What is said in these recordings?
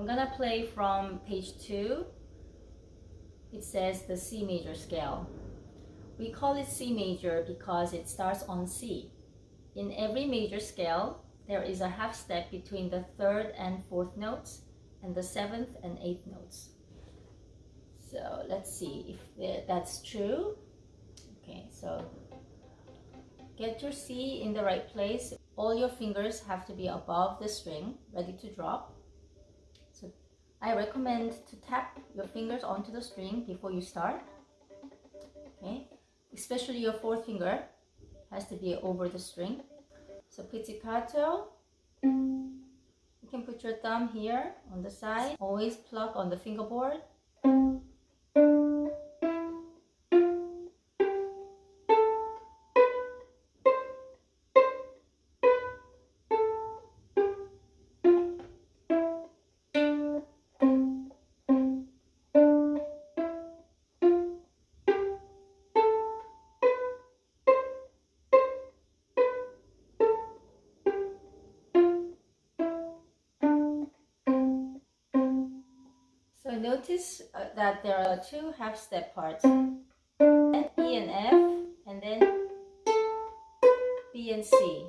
I'm gonna play from page 2. It says the C major scale. We call it C major because it starts on C. In every major scale, there is a half step between the 3rd and 4th notes and the 7th and 8th notes. So let's see if that's true. Okay, so get your C in the right place. All your fingers have to be above the string, ready to drop. So I recommend to tap your fingers onto the string before you start. Okay, especially your 4th finger has to be over the string. So pizzicato, you can put your thumb here on the side. Always pluck on the fingerboard. So notice that there are 2 half-step parts, E and F, and then B and C.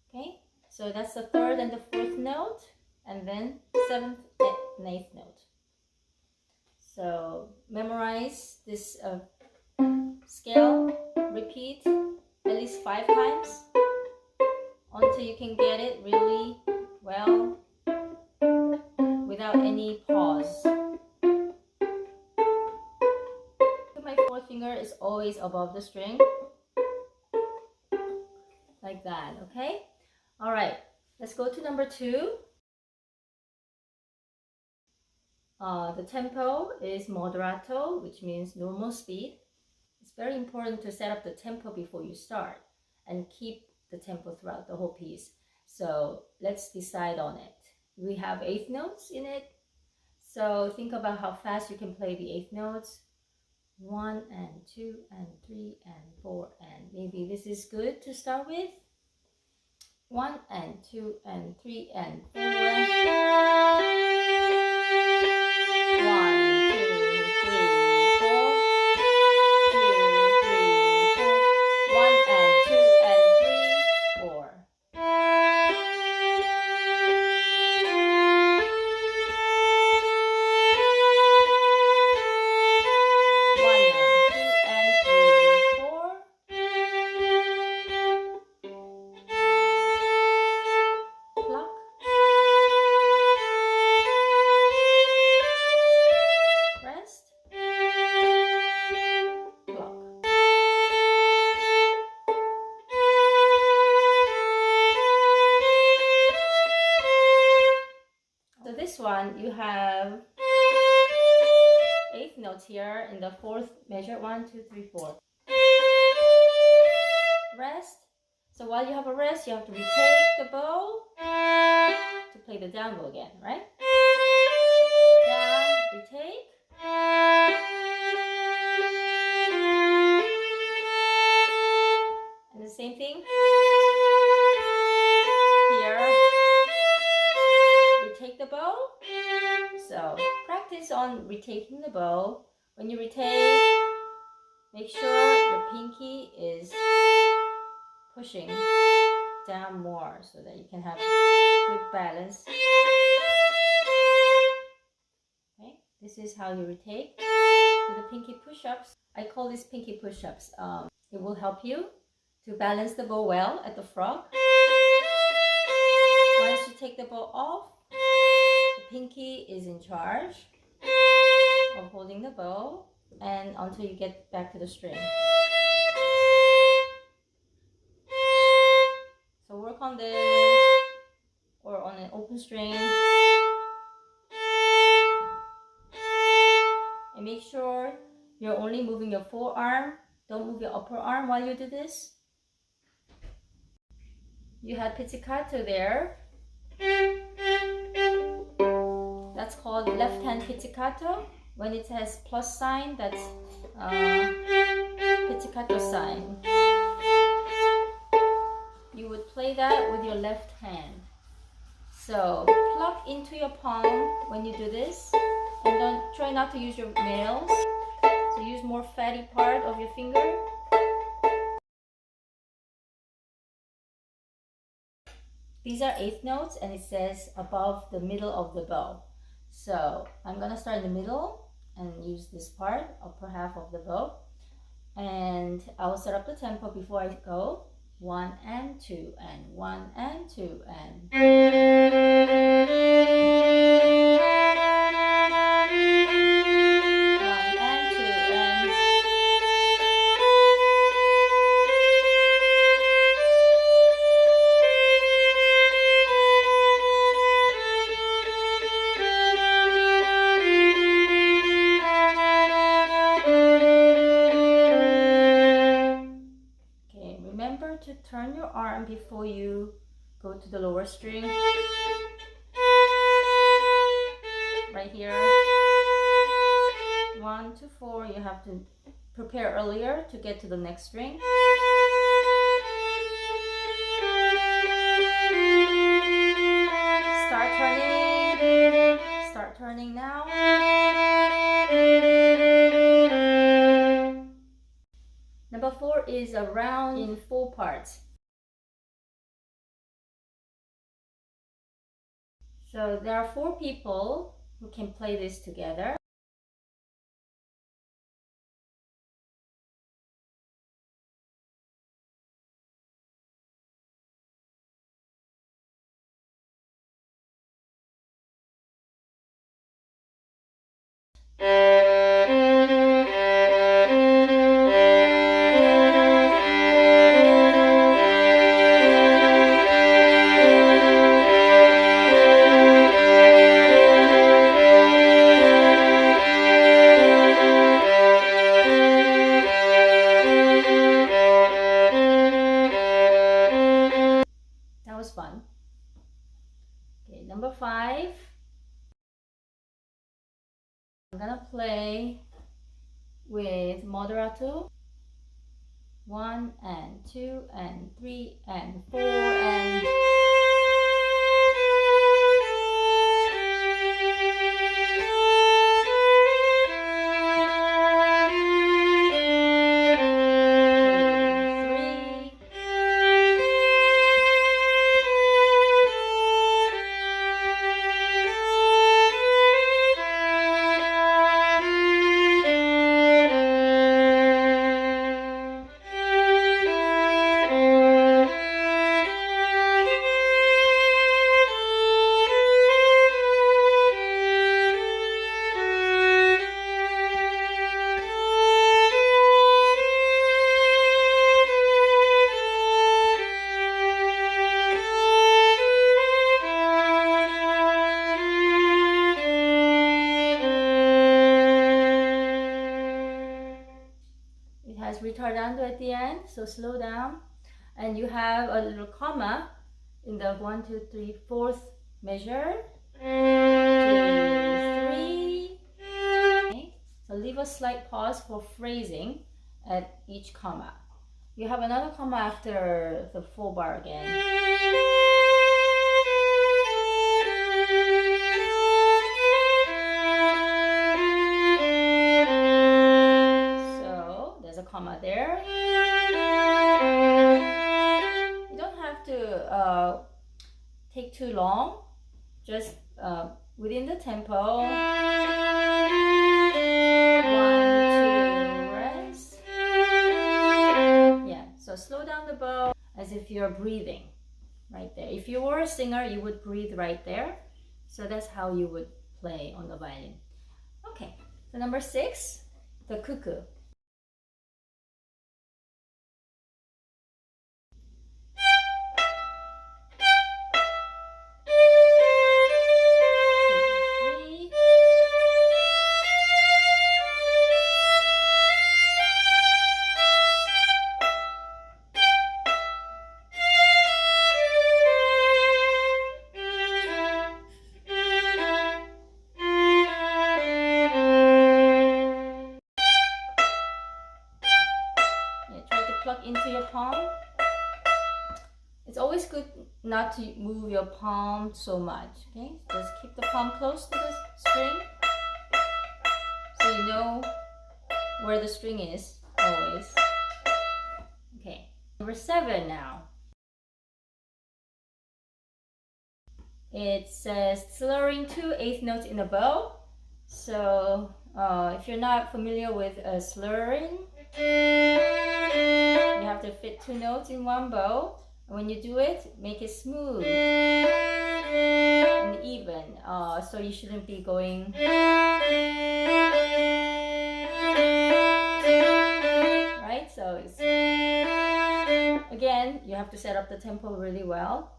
Okay, so that's the 3rd and the 4th note, and then 7th and 8th note. So memorize this scale, repeat at least 5 times until you can get it really well without any pause. My 4th finger is always above the string, like that, okay? All right, let's go to number 2. The tempo is moderato, which means normal speed. It's very important to set up the tempo before you start and keep the tempo throughout the whole piece. So let's decide on it. We have 8th notes in it, so think about how fast you can play the 8th notes. 1 and 2 and 3 and 4, and maybe this is good to start with. 1 and 2 and 3 and 4. 1, 2, 3, 4. 2, 3, 4. 1 and 2 and 3, 4. One, you have 8th notes here in the 4th measure. 1, 2, 3, 4. Rest. So while you have a rest, you have to retake the bow to play the down bow again, right? Down, retake. And the same thing here. Retake the bow. So practice on retaking the bow. When you retake, make sure your pinky is pushing down more so that you can have good balance. Okay, this is how you retake with the pinky push-ups. I call this pinky push-ups. It will help you to balance the bow well at the frog. Once you take the bow off, pinky is in charge of holding the bow and until you get back to the string. So work on this or on an open string and make sure you're only moving your forearm. Don't move your upper arm while you do this. You had pizzicato there. That's called left hand pizzicato. When it has plus sign, that's pizzicato sign. You would play that with your left hand. So pluck into your palm when you do this, and don't try not to use your nails. So use more fatty part of your finger. These are eighth notes, and it says above the middle of the bow. So I'm gonna start in the middle and use this part, upper half of the bow. And I will set up the tempo before I go. 1 and 2 and 1 and 2 and. To turn your arm before you go to the lower string. Right here. 1 to 4, you have to prepare earlier to get to the next string. Start turning. Start turning now. Number 4 is a round in 4 parts. So there are 4 people who can play this together. Fun. Okay, number 5. I'm gonna play with moderato. 1 and 2 and 3 and 4 and. Retardando at the end, so slow down, and you have a little comma in the 1, 2, 3, 4th measure. 2, 3. Okay. So leave a slight pause for phrasing at each comma. You have another comma after the 4 bar again. Comma there. You don't have to take too long, just within the tempo. 1, 2, rest. Yeah, so slow down the bow as if you're breathing right there. If you were a singer, you would breathe right there. So that's how you would play on the violin. Okay, so number 6, the cuckoo. Into your palm. It's always good not to move your palm so much. Okay, just keep the palm close to the string so you know where the string is always. Okay, number 7 now. It says Slurring Two, 8th notes in a bow. So if you're not familiar with slurring, you have to fit 2 notes in one bow. And when you do it, make it smooth and even. So you shouldn't be going right. So it's, again, you have to set up the tempo really well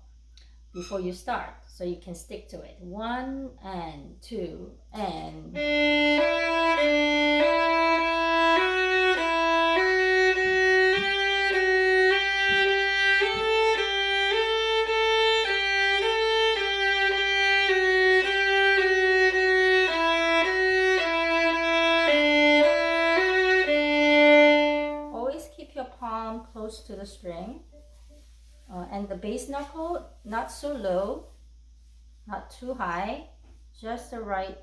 before you start, so you can stick to it. 1 and 2 and. Always keep your palm close to the string. And the bass knuckle, not so low, not too high, just the right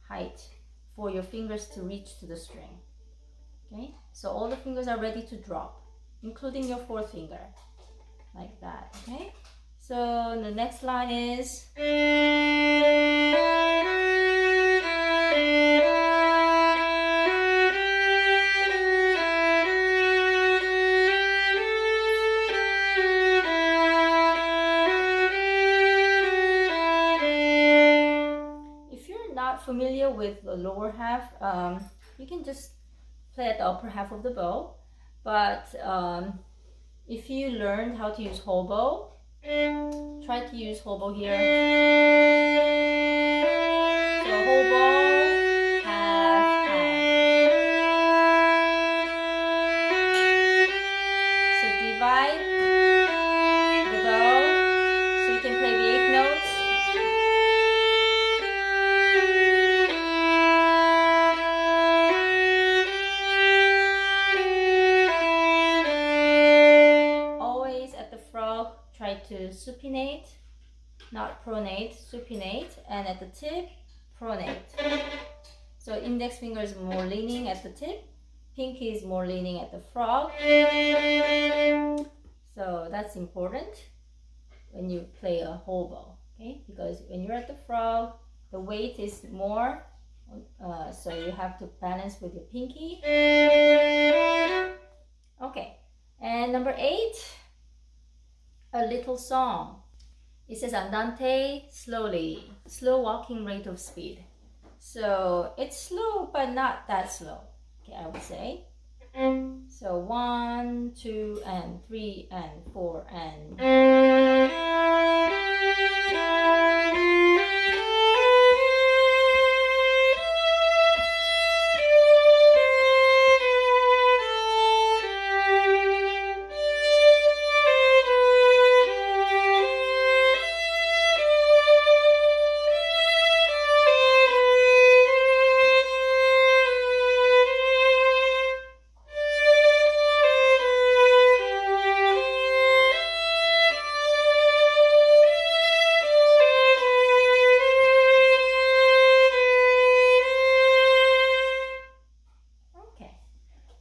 height for your fingers to reach to the string. Okay, so all the fingers are ready to drop, including your 4th finger, like that. Okay, so the next line is familiar with the lower half, you can just play at the upper half of the bow. But if you learned how to use whole bow, try to use whole bow here. So whole bow, half, half. So divide the bow so you can play the 8th notes. Try to supinate, not pronate, supinate, and at the tip, pronate. So index finger is more leaning at the tip, pinky is more leaning at the frog. So that's important when you play a whole bow, okay? Because when you're at the frog, the weight is more, so you have to balance with your pinky. Okay, and number 8. A little song. It says andante slowly, slow walking rate of speed. So it's slow, but not that slow. Okay, I would say. So 1, 2, and 3, and 4, and.